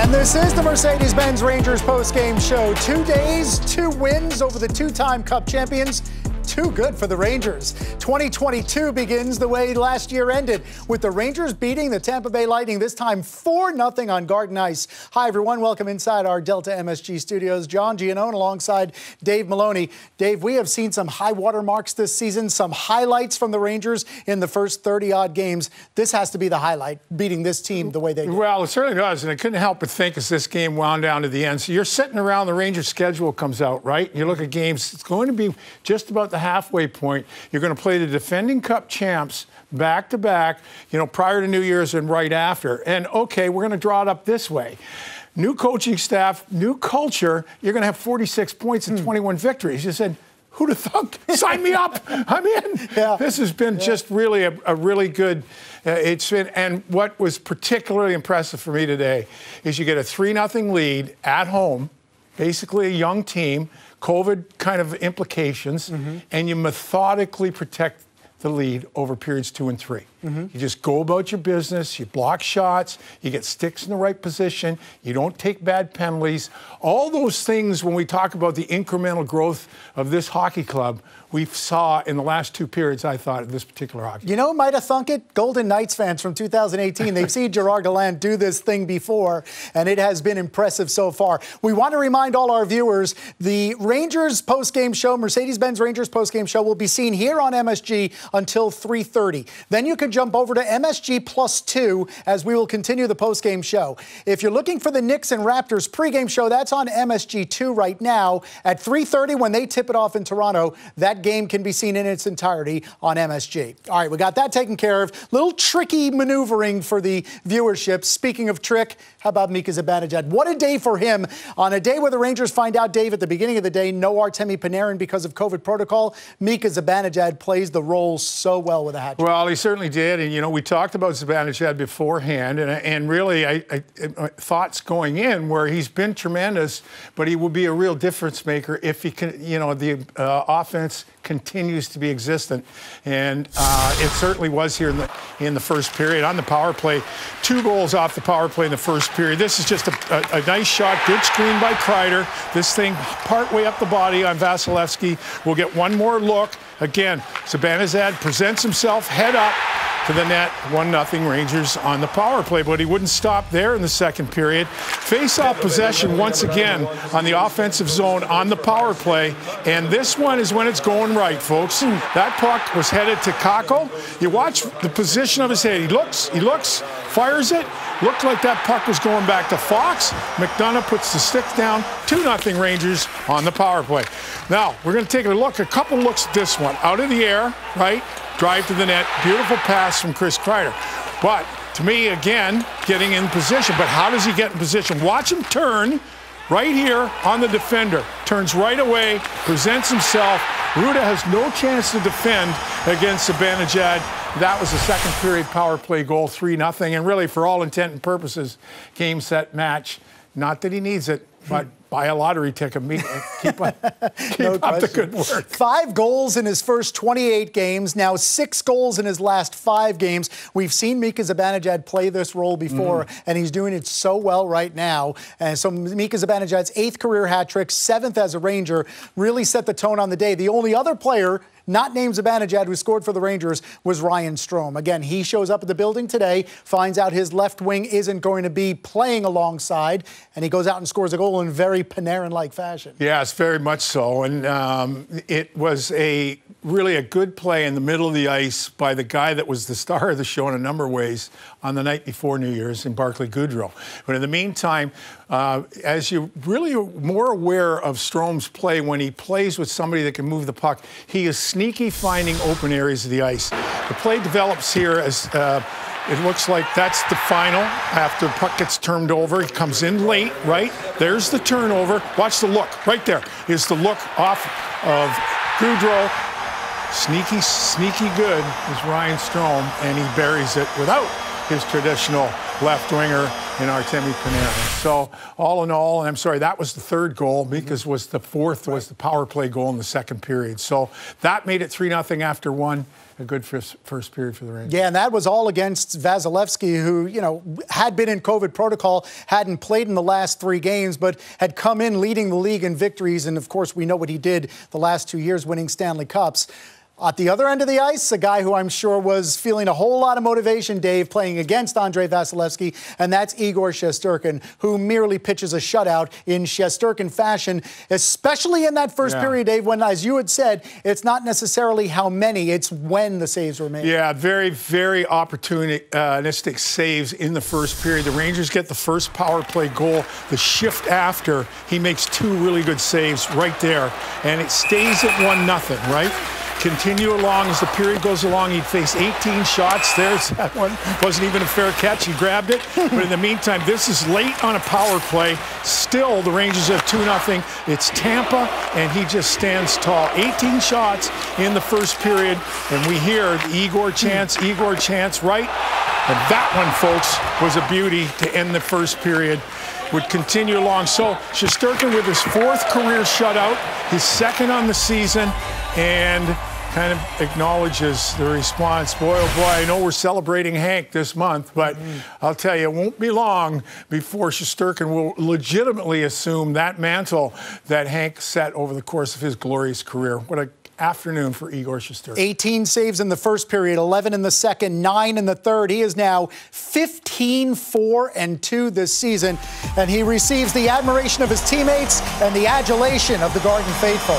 And this is the Mercedes-Benz Rangers postgame show. 2 days, 2 wins over the two-time Cup champions. Too good for the Rangers. 2022 begins the way last year ended, with the Rangers beating the Tampa Bay Lightning, this time 4-0 on Garden Ice. Hi, everyone. Welcome inside our Delta MSG studios. John Giannone alongside Dave Maloney. Dave, we have seen some high water marks this season, some highlights from the Rangers in the first 30-odd games. This has to be the highlight, beating this team the way they did. Well, it certainly does, and I couldn't help but think as this game wound down to the end. So you're sitting around, the Rangers schedule comes out, right? You look at games, it's going to be just about the halfway point. You're going to play the defending Cup champs back-to-back, prior to New Year's and right after. And, okay, we're going to draw it up this way. New coaching staff, new culture, you're going to have 46 points and 21 victories. You said, who'd have thunk? Sign me up. I'm in. Yeah. This has been just really a really good it's been, and what was particularly impressive for me today is you get a 3-0 lead at home, basically a young team, COVID kind of implications, and you methodically protect the lead over periods 2 and 3. You just go about your business, you block shots, you get sticks in the right position, you don't take bad penalties. All those things, when we talk about the incremental growth of this hockey club, we saw in the last 2 periods, I thought, of this particular hockey. You know who might have thunk it? Golden Knights fans from 2018. They've seen Gerard Gallant do this thing before, and it has been impressive so far. We want to remind all our viewers, the Rangers postgame show, Mercedes-Benz Rangers postgame show, will be seen here on MSG until 3:30. Then you can jump over to MSG +2 as we will continue the postgame show. If you're looking for the Knicks and Raptors pregame show, that's on MSG2 right now. At 3:30, when they tip it off in Toronto, that game can be seen in its entirety on MSG. All right, we got that taken care of. Little tricky maneuvering for the viewership. Speaking of trick, how about Mika Zibanejad? What a day for him. On a day where the Rangers find out, Dave, at the beginning of the day, no Artemi Panarin because of COVID protocol, Mika Zibanejad plays the role so well with a hat trick. Well, he certainly did. And, we talked about Zibanejad beforehand. And really, I thoughts going in where he's been tremendous, but he will be a real difference maker if he can, the offense continues to be existent, and it certainly was here in the first period. On the power play, 2 goals off the power play in the first period. This is just a nice shot, good screen by Kreider. This thing partway up the body on Vasilevsky. We'll get one more look. Again, Zibanejad presents himself head up to the net, 1-0 Rangers on the power play, but he wouldn't stop there in the second period. Face-off possession once again on the offensive zone on the power play, and this one is when it's going right, folks. That puck was headed to Kakko. You watch the position of his head. He looks, fires it. Looked like that puck was going back to Fox. McDonough puts the stick down, 2-0 Rangers on the power play. Now, we're going to take a couple looks at this one. Out of the air, right? Drive to the net. Beautiful pass from Chris Kreider. But to me, again, getting in position. But how does he get in position? Watch him turn right here on the defender. Turns right away, presents himself. Ruda has no chance to defend against Zibanejad. That was the second period power play goal, 3-0. And really, for all intent and purposes, game, set, match. Not that he needs it, but buy a lottery ticket. Keep up the good work. 5 goals in his first 28 games, now 6 goals in his last 5 games. We've seen Mika Zibanejad play this role before, and he's doing it so well right now. And so Mika Zibanejad's 8th career hat trick, 7th as a Ranger, really set the tone on the day. The only other player not named Zibanejad who scored for the Rangers was Ryan Strome. Again, he shows up at the building today, finds out his left wing isn't going to be playing alongside, and he goes out and scores a goal in very Panarin-like fashion. Yes, very much so. And it was really a good play in the middle of the ice by the guy that was the star of the show in a number of ways on the night before New Year's in Barclay Goodrow. But in the meantime, as you really are more aware of Strome's play when he plays with somebody that can move the puck, he is sneaky finding open areas of the ice. The play develops here as it looks like that's the final after the puck gets turned over. He comes in late, right? There's the turnover. Watch the look. Right there is the look off of Goodrow. Sneaky good is Ryan Strome, and he buries it without his traditional left winger in Artemi Panarin. So all in all, and I'm sorry, that was the 3rd goal. Mika's was the 4th, was the power play goal in the second period. So that made it 3-0 after 1. a good first period for the Rangers. Yeah, and that was all against Vasilevsky, who, had been in COVID protocol, hadn't played in the last 3 games, but had come in leading the league in victories. And, of course, we know what he did the last 2 years, winning Stanley Cups. At the other end of the ice, a guy who I'm sure was feeling a whole lot of motivation, Dave, playing against Andrei Vasilevsky, and that's Igor Shesterkin, who merely pitches a shutout in Shesterkin fashion, especially in that first period, Dave, when, as you had said, it's not necessarily how many, it's when the saves were made. Yeah, very, very opportunistic saves in the first period. The Rangers get the first power play goal. The shift after, he makes 2 really good saves right there, and it stays at 1-0, right? Continue along as the period goes along. He'd face 18 shots. There's that one. Wasn't even a fair catch. He grabbed it. But in the meantime, this is late on a power play. Still, the Rangers have 2-0. It's Tampa, and he just stands tall. 18 shots in the first period, and we hear the Igor chants, right? And that one, folks, was a beauty to end the first period. Would continue along. So Shesterkin with his 4th career shutout, his 2nd on the season, and kind of acknowledges the response. Boy, oh boy, I know we're celebrating Hank this month, but I'll tell you, it won't be long before Shesterkin will legitimately assume that mantle that Hank set over the course of his glorious career. What a afternoon for Igor Shesterkin. 18 saves in the first period, 11 in the second, 9 in the third. He is now 15-4-2 this season, and he receives the admiration of his teammates and the adulation of the Garden faithful.